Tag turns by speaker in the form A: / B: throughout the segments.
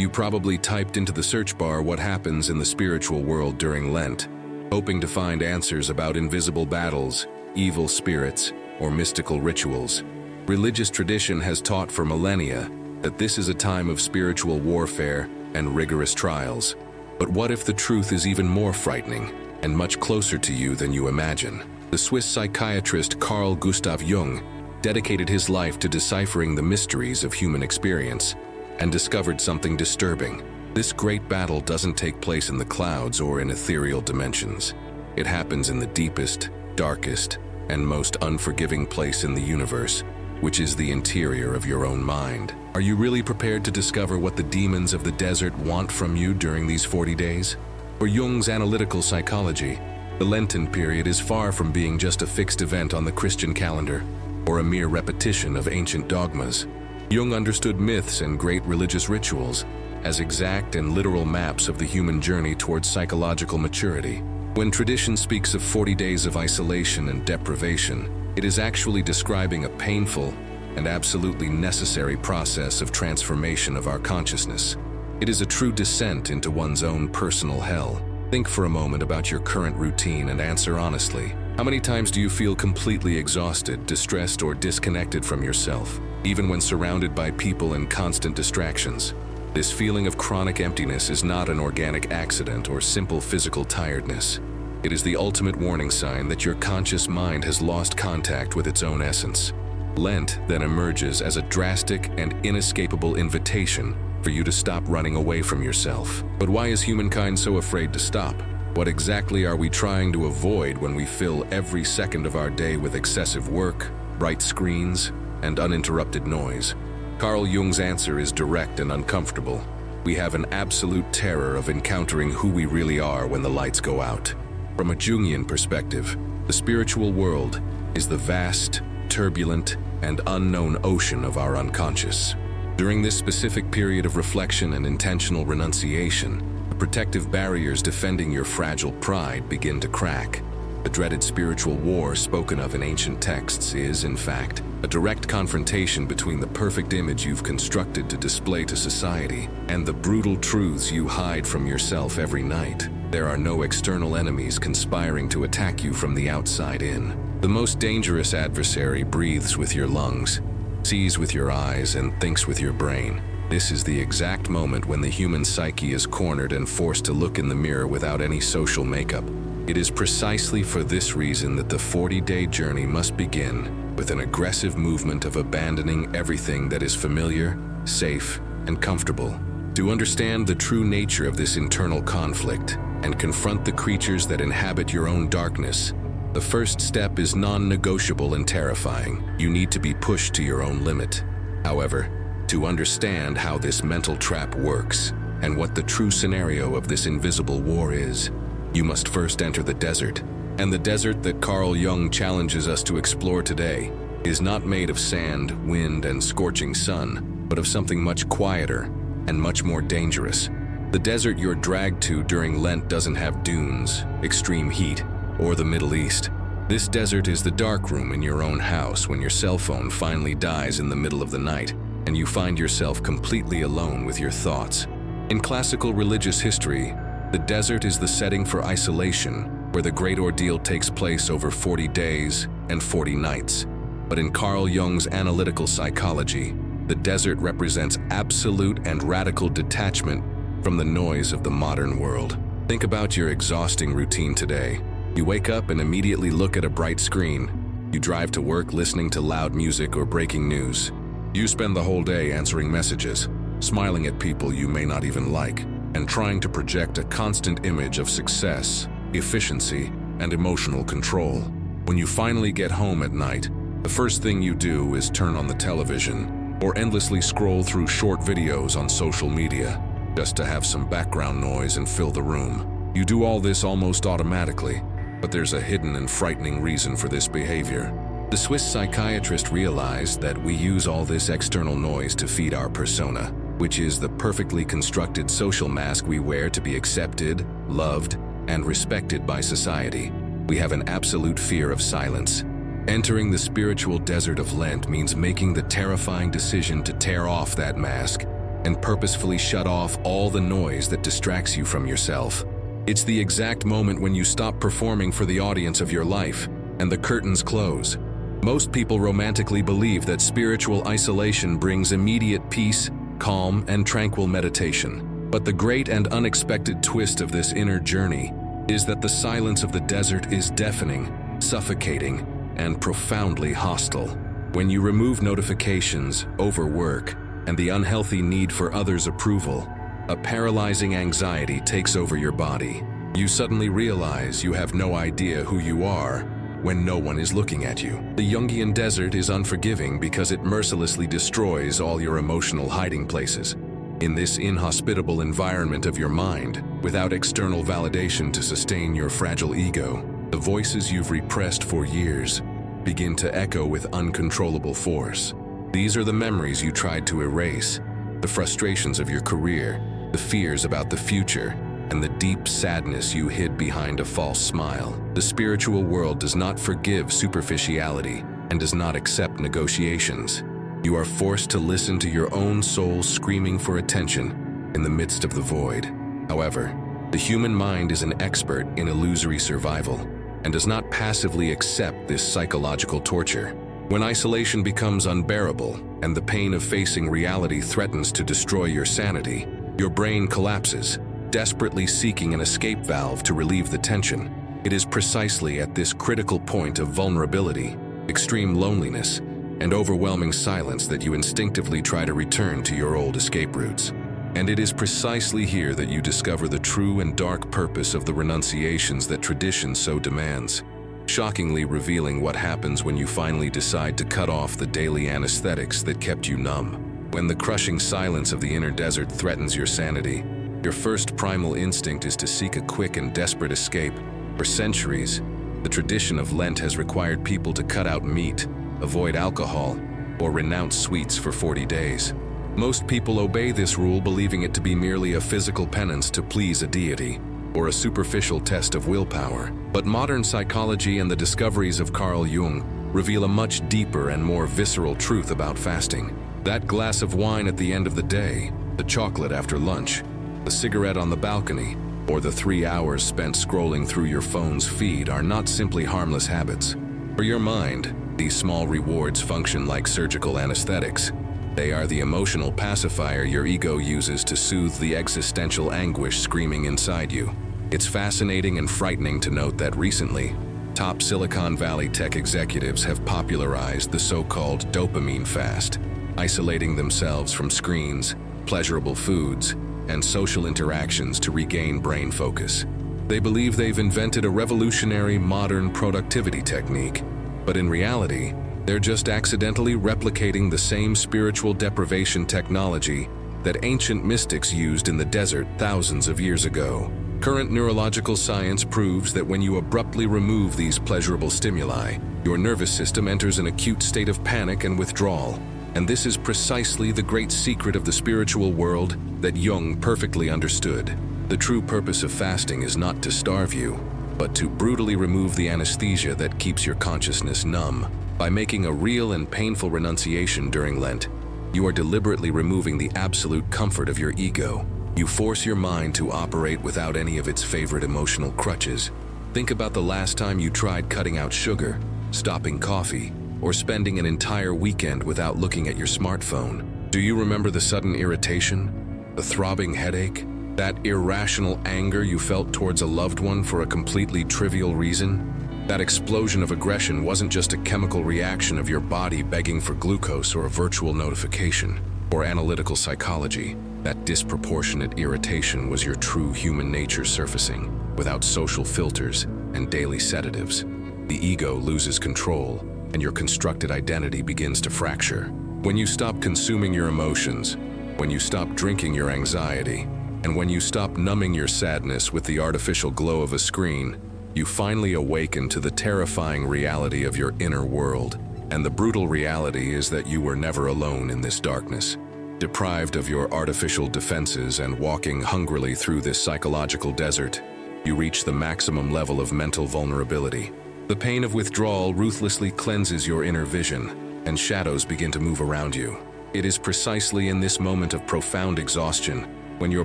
A: You probably typed into the search bar what happens in the spiritual world during Lent, hoping to find answers about invisible battles, evil spirits, or mystical rituals. Religious tradition has taught for millennia that this is a time of spiritual warfare and rigorous trials. But what if the truth is even more frightening and much closer to you than you imagine? The Swiss psychiatrist Carl Jung dedicated his life to deciphering the mysteries of human experience and discovered something disturbing. This great battle doesn't take place in the clouds or in ethereal dimensions. It happens in the deepest, darkest, and most unforgiving place in the universe, which is the interior of your own mind. Are you really prepared to discover what the demons of the desert want from you during these 40 days? For Jung's analytical psychology, the Lenten period is far from being just a fixed event on the Christian calendar or a mere repetition of ancient dogmas. Jung understood myths and great religious rituals as exact and literal maps of the human journey towards psychological maturity. When tradition speaks of 40 days of isolation and deprivation, it is actually describing a painful and absolutely necessary process of transformation of our consciousness. It is a true descent into one's own personal hell. Think for a moment about your current routine and answer honestly. How many times do you feel completely exhausted, distressed, or disconnected from yourself, even when surrounded by people and constant distractions? This feeling of chronic emptiness is not an organic accident or simple physical tiredness. It is the ultimate warning sign that your conscious mind has lost contact with its own essence. Lent then emerges as a drastic and inescapable invitation for you to stop running away from yourself. But why is humankind so afraid to stop? What exactly are we trying to avoid when we fill every second of our day with excessive work, bright screens, and uninterrupted noise? Carl Jung's answer is direct and uncomfortable. We have an absolute terror of encountering who we really are when the lights go out. From a Jungian perspective, the spiritual world is the vast, turbulent, and unknown ocean of our unconscious. During this specific period of reflection and intentional renunciation, the protective barriers defending your fragile pride begin to crack. The dreaded spiritual war spoken of in ancient texts is, in fact, a direct confrontation between the perfect image you've constructed to display to society and the brutal truths you hide from yourself every night. There are no external enemies conspiring to attack you from the outside in. The most dangerous adversary breathes with your lungs, sees with your eyes, and thinks with your brain. This is the exact moment when the human psyche is cornered and forced to look in the mirror without any social makeup. It is precisely for this reason that the 40-day journey must begin with an aggressive movement of abandoning everything that is familiar, safe, and comfortable. To understand the true nature of this internal conflict and confront the creatures that inhabit your own darkness, the first step is non-negotiable and terrifying. You need to be pushed to your own limit. However, to understand how this mental trap works and what the true scenario of this invisible war is, you must first enter the desert. And the desert that Carl Jung challenges us to explore today is not made of sand, wind, and scorching sun, but of something much quieter and much more dangerous. The desert you're dragged to during Lent doesn't have dunes, extreme heat, or the Middle East. This desert is the dark room in your own house when your cell phone finally dies in the middle of the night and you find yourself completely alone with your thoughts. In classical religious history, the desert is the setting for isolation, where the great ordeal takes place over 40 days and 40 nights. But in Carl Jung's analytical psychology, the desert represents absolute and radical detachment from the noise of the modern world. Think about your exhausting routine today. You wake up and immediately look at a bright screen. You drive to work listening to loud music or breaking news. You spend the whole day answering messages, smiling at people you may not even like, and trying to project a constant image of success, efficiency, and emotional control. When you finally get home at night, the first thing you do is turn on the television or endlessly scroll through short videos on social media just to have some background noise and fill the room. You do all this almost automatically, but there's a hidden and frightening reason for this behavior. The Swiss psychiatrist realized that we use all this external noise to feed our persona, which is the perfectly constructed social mask we wear to be accepted, loved, and respected by society. We have an absolute fear of silence. Entering the spiritual desert of Lent means making the terrifying decision to tear off that mask and purposefully shut off all the noise that distracts you from yourself. It's the exact moment when you stop performing for the audience of your life and the curtains close. Most people romantically believe that spiritual isolation brings immediate peace, calm, and tranquil meditation. But the great and unexpected twist of this inner journey is that the silence of the desert is deafening, suffocating, and profoundly hostile. When you remove notifications, overwork, and the unhealthy need for others' approval, a paralyzing anxiety takes over your body. You suddenly realize you have no idea who you are when no one is looking at you. The Jungian desert is unforgiving because it mercilessly destroys all your emotional hiding places. In this inhospitable environment of your mind, without external validation to sustain your fragile ego, the voices you've repressed for years begin to echo with uncontrollable force. These are the memories you tried to erase, the frustrations of your career, the fears about the future, and the deep sadness you hid behind a false smile. The spiritual world does not forgive superficiality and does not accept negotiations. You are forced to listen to your own soul screaming for attention in the midst of the void. However, the human mind is an expert in illusory survival and does not passively accept this psychological torture. When isolation becomes unbearable and the pain of facing reality threatens to destroy your sanity, your brain collapses, desperately seeking an escape valve to relieve the tension. It is precisely at this critical point of vulnerability, extreme loneliness, and overwhelming silence that you instinctively try to return to your old escape routes. And it is precisely here that you discover the true and dark purpose of the renunciations that tradition so demands, shockingly revealing what happens when you finally decide to cut off the daily anesthetics that kept you numb. When the crushing silence of the inner desert threatens your sanity, your first primal instinct is to seek a quick and desperate escape. For centuries, the tradition of Lent has required people to cut out meat, avoid alcohol, or renounce sweets for 40 days. Most people obey this rule, believing it to be merely a physical penance to please a deity, or a superficial test of willpower. But modern psychology and the discoveries of Carl Jung reveal a much deeper and more visceral truth about fasting. That glass of wine at the end of the day, the chocolate after lunch, the cigarette on the balcony, or the 3 hours spent scrolling through your phone's feed are not simply harmless habits. For your mind, these small rewards function like surgical anesthetics. They are the emotional pacifier your ego uses to soothe the existential anguish screaming inside you. It's fascinating and frightening to note that recently, top Silicon Valley tech executives have popularized the so-called dopamine fast, isolating themselves from screens, pleasurable foods, and social interactions to regain brain focus. They believe they've invented a revolutionary modern productivity technique, but in reality, they're just accidentally replicating the same spiritual deprivation technology that ancient mystics used in the desert thousands of years ago. Current neurological science proves that when you abruptly remove these pleasurable stimuli, your nervous system enters an acute state of panic and withdrawal. And this is precisely the great secret of the spiritual world that Jung perfectly understood. The true purpose of fasting is not to starve you, but to brutally remove the anesthesia that keeps your consciousness numb. By making a real and painful renunciation during Lent, you are deliberately removing the absolute comfort of your ego. You force your mind to operate without any of its favorite emotional crutches. Think about the last time you tried cutting out sugar, stopping coffee, or spending an entire weekend without looking at your smartphone. Do you remember the sudden irritation, the throbbing headache, that irrational anger you felt towards a loved one for a completely trivial reason? That explosion of aggression wasn't just a chemical reaction of your body begging for glucose or a virtual notification. For analytical psychology, that disproportionate irritation was your true human nature surfacing, without social filters and daily sedatives. The ego loses control, and your constructed identity begins to fracture. When you stop consuming your emotions, when you stop drinking your anxiety, and when you stop numbing your sadness with the artificial glow of a screen, you finally awaken to the terrifying reality of your inner world. And the brutal reality is that you were never alone in this darkness. Deprived of your artificial defenses and walking hungrily through this psychological desert, you reach the maximum level of mental vulnerability. The pain of withdrawal ruthlessly cleanses your inner vision, and shadows begin to move around you. It is precisely in this moment of profound exhaustion, when your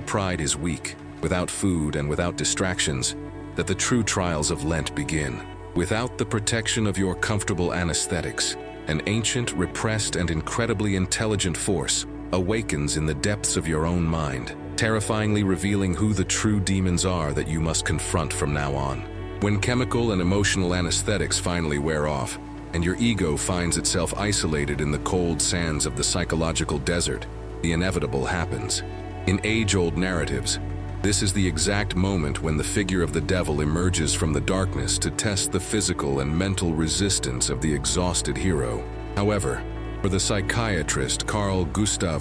A: pride is weak, without food and without distractions, that the true trials of Lent begin. Without the protection of your comfortable anesthetics, an ancient, repressed, and incredibly intelligent force awakens in the depths of your own mind, terrifyingly revealing who the true demons are that you must confront from now on. When chemical and emotional anesthetics finally wear off, and your ego finds itself isolated in the cold sands of the psychological desert, the inevitable happens. In age-old narratives, this is the exact moment when the figure of the devil emerges from the darkness to test the physical and mental resistance of the exhausted hero. However, for the psychiatrist Carl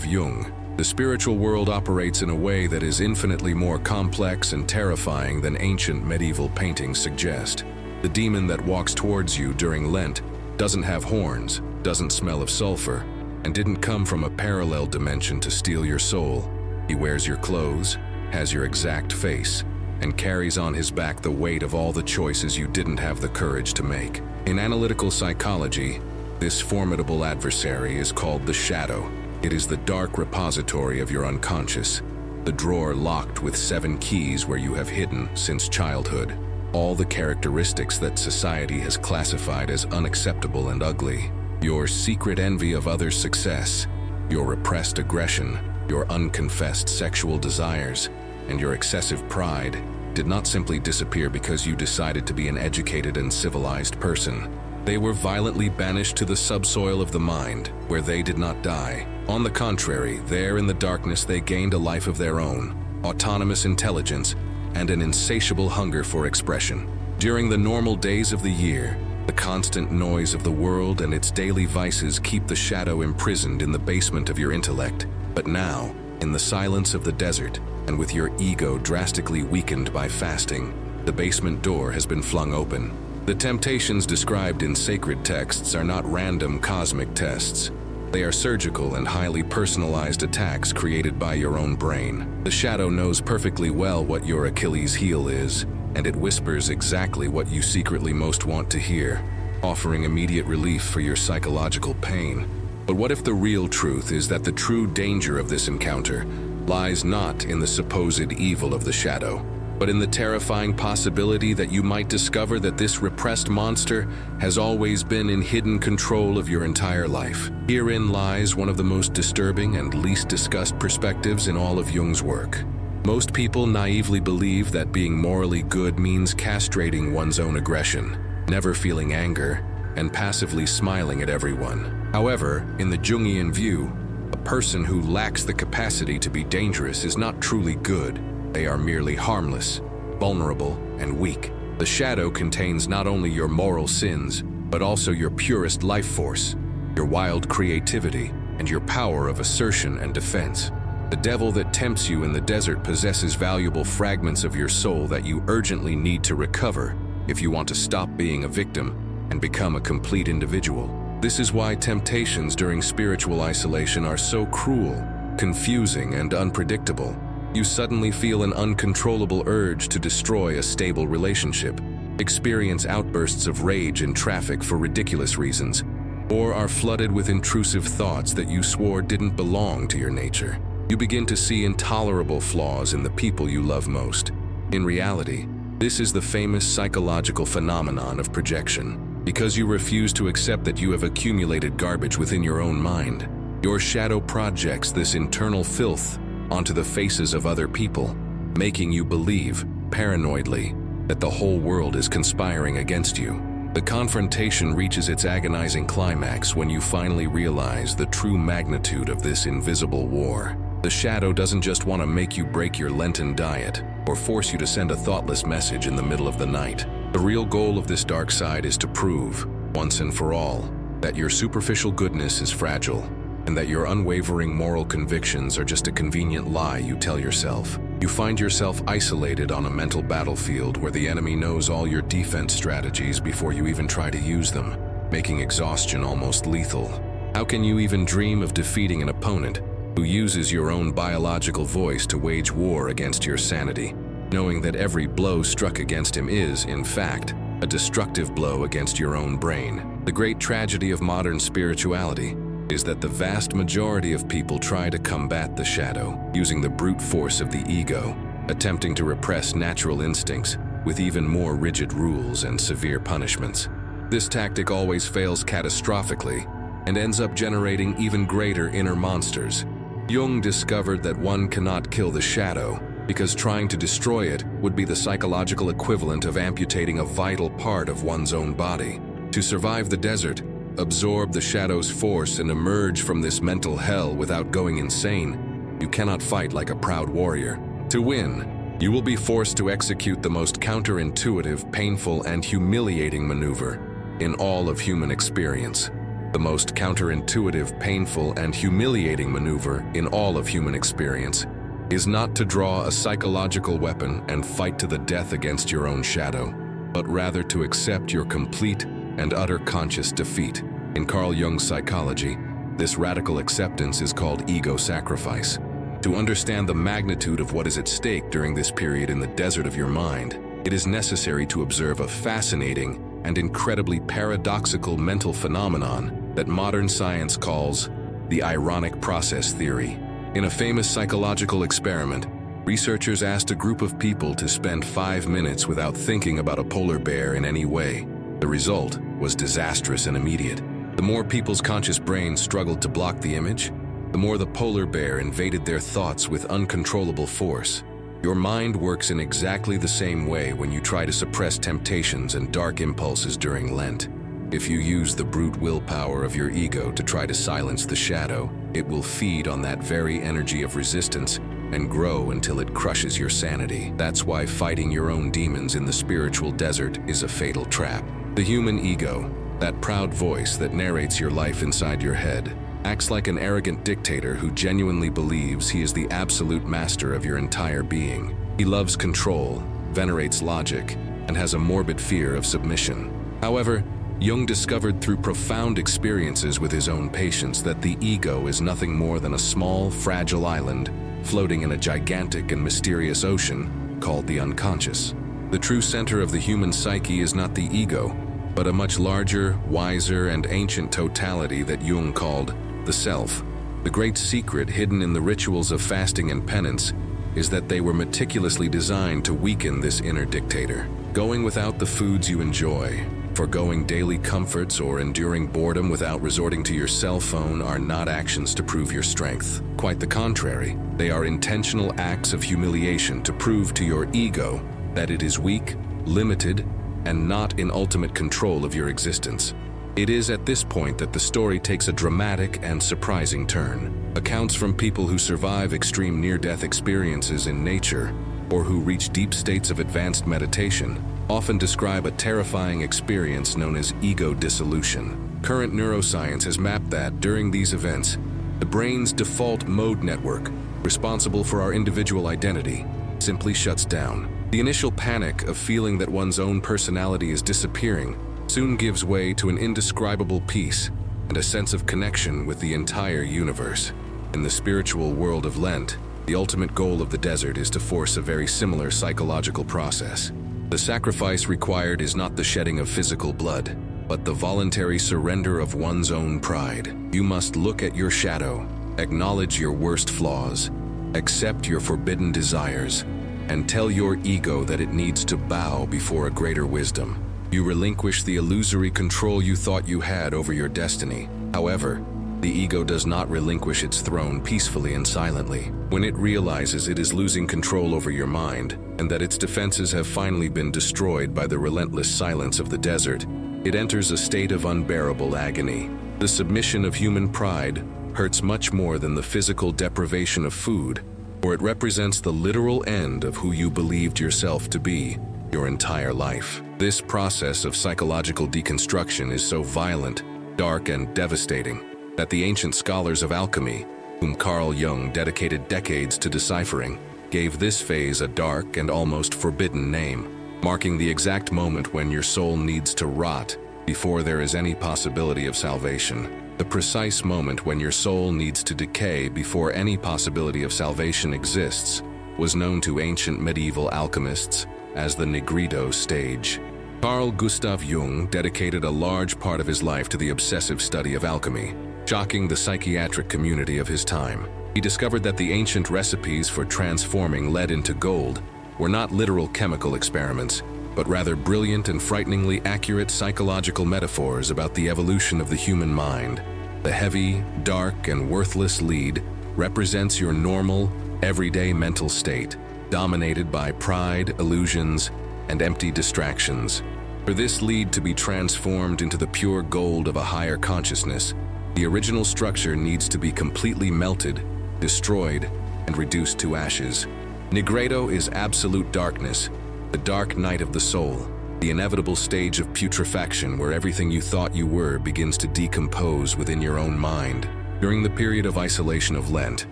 A: Jung, the spiritual world operates in a way that is infinitely more complex and terrifying than ancient medieval paintings suggest. The demon that walks towards you during Lent doesn't have horns, doesn't smell of sulfur, and didn't come from a parallel dimension to steal your soul. He wears your clothes, has your exact face, and carries on his back the weight of all the choices you didn't have the courage to make. In analytical psychology, this formidable adversary is called the shadow. It is the dark repository of your unconscious, the drawer locked with 7 keys where you have hidden since childhood all the characteristics that society has classified as unacceptable and ugly. Your secret envy of others' success, your repressed aggression, your unconfessed sexual desires, and your excessive pride did not simply disappear because you decided to be an educated and civilized person. They were violently banished to the subsoil of the mind, where they did not die. On the contrary, there in the darkness they gained a life of their own, autonomous intelligence, and an insatiable hunger for expression. During the normal days of the year, the constant noise of the world and its daily vices keep the shadow imprisoned in the basement of your intellect. But now, in the silence of the desert, and with your ego drastically weakened by fasting, the basement door has been flung open. The temptations described in sacred texts are not random cosmic tests. They are surgical and highly personalized attacks created by your own brain. The shadow knows perfectly well what your Achilles heel is, and it whispers exactly what you secretly most want to hear, offering immediate relief for your psychological pain. But what if the real truth is that the true danger of this encounter lies not in the supposed evil of the shadow, but in the terrifying possibility that you might discover that this repressed monster has always been in hidden control of your entire life. Herein lies one of the most disturbing and least discussed perspectives in all of Jung's work. Most people naively believe that being morally good means castrating one's own aggression, never feeling anger, and passively smiling at everyone. However, in the Jungian view, a person who lacks the capacity to be dangerous is not truly good. They are merely harmless, vulnerable, and weak. The shadow contains not only your moral sins, but also your purest life force, your wild creativity, and your power of assertion and defense. The devil that tempts you in the desert possesses valuable fragments of your soul that you urgently need to recover if you want to stop being a victim and become a complete individual. This is why temptations during spiritual isolation are so cruel, confusing, and unpredictable. You suddenly feel an uncontrollable urge to destroy a stable relationship, experience outbursts of rage in traffic for ridiculous reasons, or are flooded with intrusive thoughts that you swore didn't belong to your nature. You begin to see intolerable flaws in the people you love most. In reality, this is the famous psychological phenomenon of projection. Because you refuse to accept that you have accumulated garbage within your own mind, your shadow projects this internal filth onto the faces of other people, making you believe, paranoidly, that the whole world is conspiring against you. The confrontation reaches its agonizing climax when you finally realize the true magnitude of this invisible war. The shadow doesn't just want to make you break your Lenten diet or force you to send a thoughtless message in the middle of the night. The real goal of this dark side is to prove, once and for all, that your superficial goodness is fragile, and that your unwavering moral convictions are just a convenient lie you tell yourself. You find yourself isolated on a mental battlefield where the enemy knows all your defense strategies before you even try to use them, making exhaustion almost lethal. How can you even dream of defeating an opponent who uses your own biological voice to wage war against your sanity, knowing that every blow struck against him is, in fact, a destructive blow against your own brain? The great tragedy of modern spirituality is that the vast majority of people try to combat the shadow using the brute force of the ego, attempting to repress natural instincts with even more rigid rules and severe punishments. This tactic always fails catastrophically and ends up generating even greater inner monsters. Jung discovered that one cannot kill the shadow because trying to destroy it would be the psychological equivalent of amputating a vital part of one's own body. To survive the desert, absorb the shadow's force and emerge from this mental hell without going insane, you cannot fight like a proud warrior. To win, you will be forced to execute the most counterintuitive, painful, and humiliating maneuver in all of human experience. The most counterintuitive, painful, and humiliating maneuver in all of human experience is not to draw a psychological weapon and fight to the death against your own shadow, but rather to accept your complete and utter conscious defeat. In Carl Jung's psychology, this radical acceptance is called ego sacrifice. To understand the magnitude of what is at stake during this period in the desert of your mind, it is necessary to observe a fascinating and incredibly paradoxical mental phenomenon that modern science calls the ironic process theory. In a famous psychological experiment, researchers asked a group of people to spend 5 minutes without thinking about a polar bear in any way. The result was disastrous and immediate. The more people's conscious brains struggled to block the image, the more the polar bear invaded their thoughts with uncontrollable force. Your mind works in exactly the same way when you try to suppress temptations and dark impulses during Lent. If you use the brute willpower of your ego to try to silence the shadow, it will feed on that very energy of resistance and grow until it crushes your sanity. That's why fighting your own demons in the spiritual desert is a fatal trap. The human ego, that proud voice that narrates your life inside your head, acts like an arrogant dictator who genuinely believes he is the absolute master of your entire being. He loves control, venerates logic, and has a morbid fear of submission. However, Jung discovered through profound experiences with his own patients that the ego is nothing more than a small, fragile island floating in a gigantic and mysterious ocean called the unconscious. The true center of the human psyche is not the ego, but a much larger, wiser, and ancient totality that Jung called the self. The great secret hidden in the rituals of fasting and penance is that they were meticulously designed to weaken this inner dictator. Going without the foods you enjoy, foregoing daily comforts, or enduring boredom without resorting to your cell phone are not actions to prove your strength. Quite the contrary, they are intentional acts of humiliation to prove to your ego that it is weak, limited, and not in ultimate control of your existence. It is at this point that the story takes a dramatic and surprising turn. Accounts from people who survive extreme near-death experiences in nature or who reach deep states of advanced meditation often describe a terrifying experience known as ego dissolution. Current neuroscience has mapped that during these events, the brain's default mode network, responsible for our individual identity, simply shuts down. The initial panic of feeling that one's own personality is disappearing soon gives way to an indescribable peace and a sense of connection with the entire universe. In the spiritual world of Lent, the ultimate goal of the desert is to force a very similar psychological process. The sacrifice required is not the shedding of physical blood, but the voluntary surrender of one's own pride. You must look at your shadow, acknowledge your worst flaws, accept your forbidden desires, and tell your ego that it needs to bow before a greater wisdom. You relinquish the illusory control you thought you had over your destiny. However, the ego does not relinquish its throne peacefully and silently. When it realizes it is losing control over your mind and that its defenses have finally been destroyed by the relentless silence of the desert, it enters a state of unbearable agony. The submission of human pride hurts much more than the physical deprivation of food, for it represents the literal end of who you believed yourself to be your entire life. This process of psychological deconstruction is so violent, dark, and devastating that the ancient scholars of alchemy, whom Carl Jung dedicated decades to deciphering, gave this phase a dark and almost forbidden name, marking the exact moment when your soul needs to rot before there is any possibility of salvation. The precise moment when your soul needs to decay before any possibility of salvation exists was known to ancient medieval alchemists as the Nigredo stage. Carl Gustav Jung dedicated a large part of his life to the obsessive study of alchemy. shocking the psychiatric community of his time. He discovered that the ancient recipes for transforming lead into gold were not literal chemical experiments, but rather brilliant and frighteningly accurate psychological metaphors about the evolution of the human mind. The heavy, dark, and worthless lead represents your normal, everyday mental state, dominated by pride, illusions, and empty distractions. For this lead to be transformed into the pure gold of a higher consciousness, the original structure needs to be completely melted, destroyed, and reduced to ashes. Nigredo is absolute darkness, the dark night of the soul, the inevitable stage of putrefaction where everything you thought you were begins to decompose within your own mind. During the period of isolation of Lent,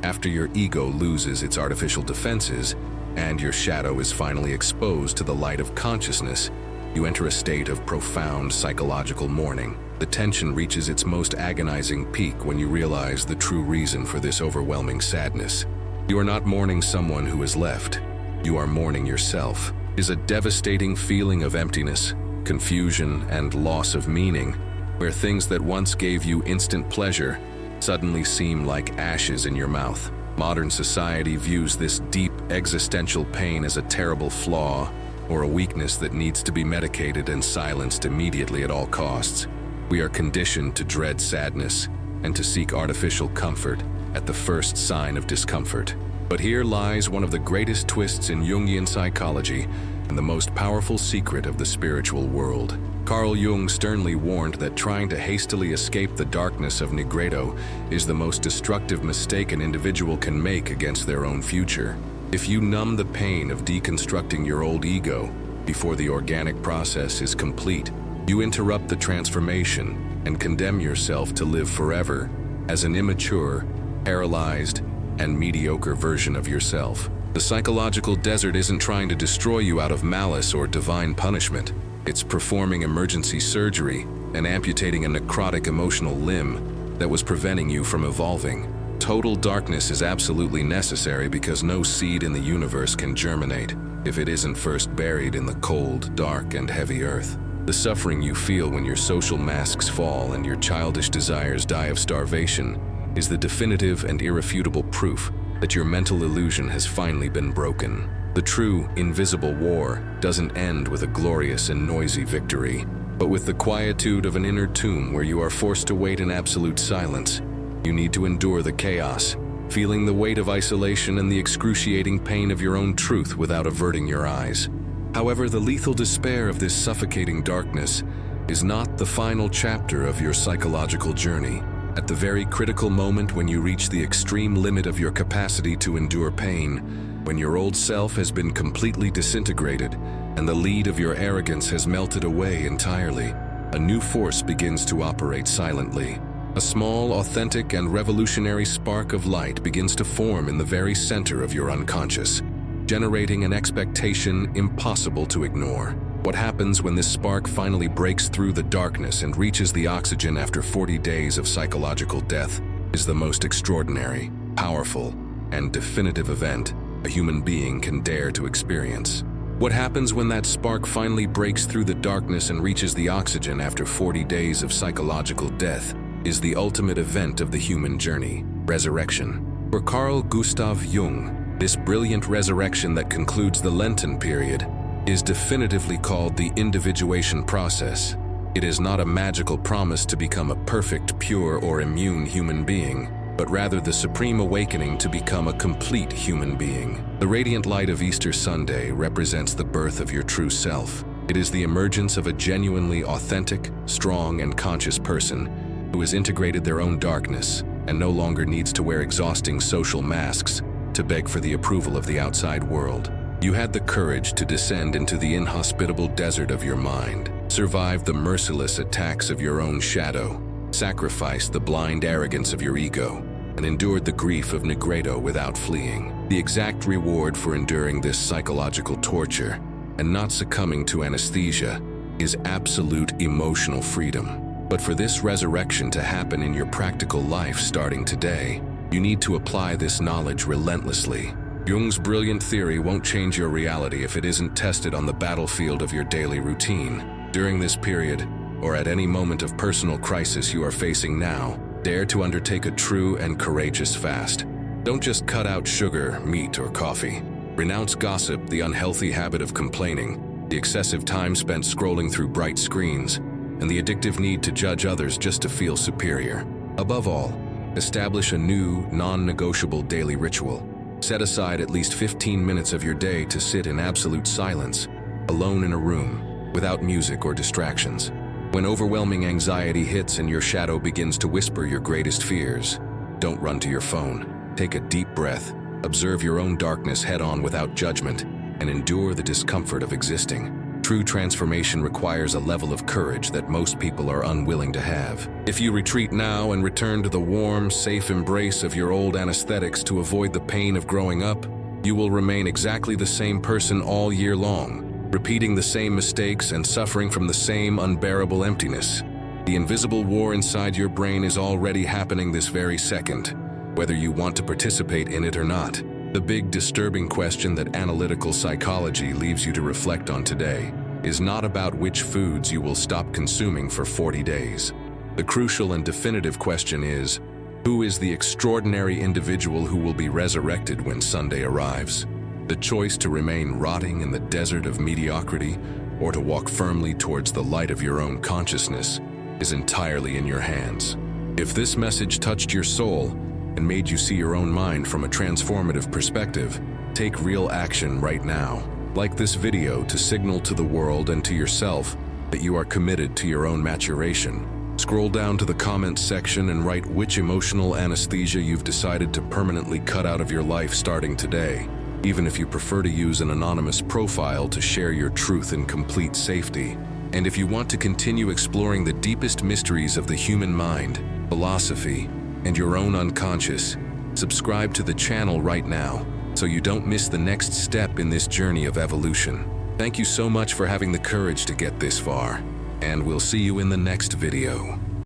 A: after your ego loses its artificial defenses and your shadow is finally exposed to the light of consciousness, you enter a state of profound psychological mourning. The tension reaches its most agonizing peak when you realize the true reason for this overwhelming sadness. You are not mourning someone who has left. You are mourning yourself. It is a devastating feeling of emptiness, confusion, and loss of meaning, where things that once gave you instant pleasure suddenly seem like ashes in your mouth. Modern society views this deep existential pain as a terrible flaw or a weakness that needs to be medicated and silenced immediately at all costs. We are conditioned to dread sadness and to seek artificial comfort at the first sign of discomfort. But here lies one of the greatest twists in Jungian psychology and the most powerful secret of the spiritual world. Carl Jung sternly warned that trying to hastily escape the darkness of Nigredo is the most destructive mistake an individual can make against their own future. If you numb the pain of deconstructing your old ego before the organic process is complete, you interrupt the transformation and condemn yourself to live forever as an immature, paralyzed, and mediocre version of yourself. The psychological desert isn't trying to destroy you out of malice or divine punishment. It's performing emergency surgery and amputating a necrotic emotional limb that was preventing you from evolving. Total darkness is absolutely necessary because no seed in the universe can germinate if it isn't first buried in the cold, dark, and heavy earth. The suffering you feel when your social masks fall and your childish desires die of starvation is the definitive and irrefutable proof that your mental illusion has finally been broken. The true, invisible war doesn't end with a glorious and noisy victory, but with the quietude of an inner tomb where you are forced to wait in absolute silence. You need to endure the chaos, feeling the weight of isolation and the excruciating pain of your own truth without averting your eyes. However, the lethal despair of this suffocating darkness is not the final chapter of your psychological journey. At the very critical moment when you reach the extreme limit of your capacity to endure pain, when your old self has been completely disintegrated and the lead of your arrogance has melted away entirely, a new force begins to operate silently. A small, authentic, and revolutionary spark of light begins to form in the very center of your unconscious, generating an expectation impossible to ignore. What happens when this spark finally breaks through the darkness and reaches the oxygen after 40 days of psychological death is the most extraordinary, powerful, and definitive event a human being can dare to experience. What happens when that spark finally breaks through the darkness and reaches the oxygen after 40 days of psychological death is the ultimate event of the human journey, resurrection. For Carl Gustav Jung, this brilliant resurrection that concludes the Lenten period is definitively called the individuation process. It is not a magical promise to become a perfect, pure, or immune human being, but rather the supreme awakening to become a complete human being. The radiant light of Easter Sunday represents the birth of your true self. It is the emergence of a genuinely authentic, strong, and conscious person who has integrated their own darkness and no longer needs to wear exhausting social masks to beg for the approval of the outside world. You had the courage to descend into the inhospitable desert of your mind, survive the merciless attacks of your own shadow, sacrificed the blind arrogance of your ego, and endured the grief of Nigredo without fleeing. The exact reward for enduring this psychological torture and not succumbing to anesthesia is absolute emotional freedom. But for this resurrection to happen in your practical life starting today, you need to apply this knowledge relentlessly. Jung's brilliant theory won't change your reality if it isn't tested on the battlefield of your daily routine. During this period, or at any moment of personal crisis you are facing now, Dare to undertake a true and courageous fast. Don't just cut out sugar, meat, or coffee. Renounce gossip, the unhealthy habit of complaining, the excessive time spent scrolling through bright screens, and the addictive need to judge others just to feel superior. Above all, establish a new, non-negotiable daily ritual. Set aside at least 15 minutes of your day to sit in absolute silence, alone in a room, without music or distractions. When overwhelming anxiety hits and your shadow begins to whisper your greatest fears, don't run to your phone. Take a deep breath, observe your own darkness head-on without judgment, and endure the discomfort of existing. True transformation requires a level of courage that most people are unwilling to have. If you retreat now and return to the warm, safe embrace of your old anesthetics to avoid the pain of growing up, you will remain exactly the same person all year long, repeating the same mistakes and suffering from the same unbearable emptiness. The invisible war inside your brain is already happening this very second, whether you want to participate in it or not. The big, disturbing question that analytical psychology leaves you to reflect on today is not about which foods you will stop consuming for 40 days. The crucial and definitive question is, who is the extraordinary individual who will be resurrected when Sunday arrives? The choice to remain rotting in the desert of mediocrity or to walk firmly towards the light of your own consciousness is entirely in your hands. If this message touched your soul and made you see your own mind from a transformative perspective, take real action right now. Like this video to signal to the world and to yourself that you are committed to your own maturation. Scroll down to the comments section and write which emotional anesthesia you've decided to permanently cut out of your life starting today, even if you prefer to use an anonymous profile to share your truth in complete safety. And if you want to continue exploring the deepest mysteries of the human mind, philosophy, and your own unconscious, subscribe to the channel right now so you don't miss the next step in this journey of evolution. Thank you so much for having the courage to get this far, and we'll see you in the next video.